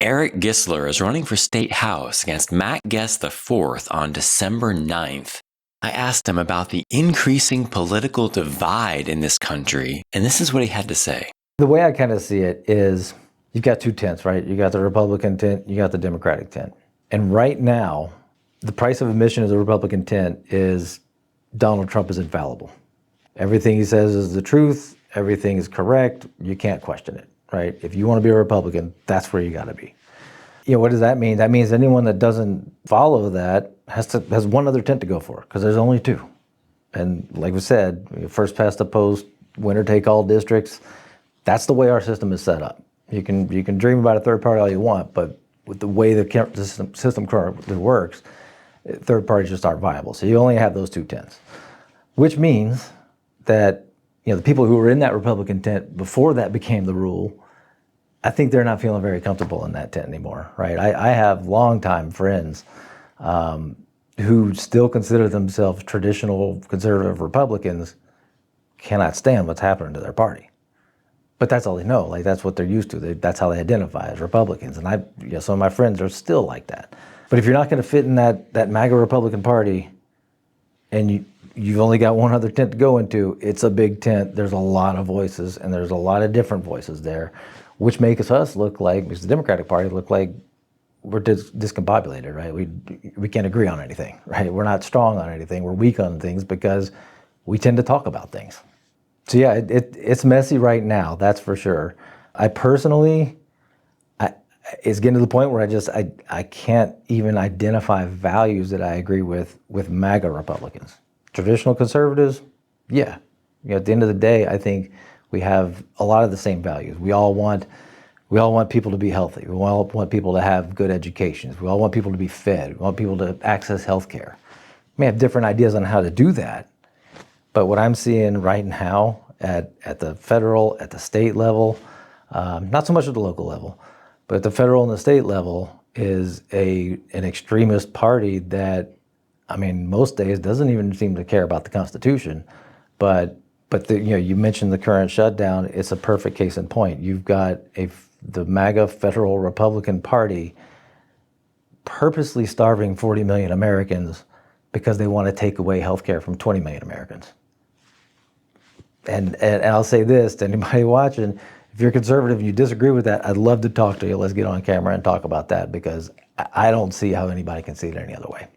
Eric Gisler is running for state house against Mack Guest IV on December 9th. I asked him about the increasing political divide in this country, and this is what he had to say. The way I kind of see it is you've got two tents, right? You got the Republican tent, you got the Democratic tent. And right now, the price of admission as a Republican tent is Donald Trump is infallible. Everything he says is the truth. Everything is correct. You can't question it, right? If you want to be a Republican, that's where you got to be. What does that mean? That means anyone that doesn't follow that has one other tent to go for, because there's only two. And like we said, first past the post, winner take all districts. That's the way our system is set up. You can dream about a third party all you want, but with the way the system currently works, third parties just aren't viable. So you only have those two tents, which means that the people who were in that Republican tent before that became the rule, I think they're not feeling very comfortable in that tent anymore, right? I have longtime friends who still consider themselves traditional conservative Republicans, cannot stand what's happening to their party. But that's all they know. Like, that's what they're used to. That's how they identify as Republicans. And some of my friends are still like that. But if you're not going to fit in that MAGA Republican Party, and you've only got one other tent to go into, it's a big tent. There's a lot of voices, and there's a lot of different voices there, which makes us look like, because the Democratic Party look like we're discombobulated, right? We can't agree on anything, right? We're not strong on anything. We're weak on things because we tend to talk about things. So yeah, it's messy right now, that's for sure. I personally, it's getting to the point where I can't even identify values that I agree with MAGA Republicans. Traditional conservatives, yeah. At the end of the day, I think we have a lot of the same values. We all want people to be healthy. We all want people to have good educations. We all want people to be fed. We want people to access health care. We may have different ideas on how to do that, but what I'm seeing right now at the federal, at the state level, not so much at the local level, but at the federal and the state level, is an extremist party that, most days doesn't even seem to care about the Constitution. But you mentioned the current shutdown. It's a perfect case in point. You've got the MAGA federal Republican Party purposely starving 40 million Americans because they want to take away health care from 20 million Americans. And I'll say this to anybody watching: if you're conservative and you disagree with that, I'd love to talk to you. Let's get on camera and talk about that, because I don't see how anybody can see it any other way.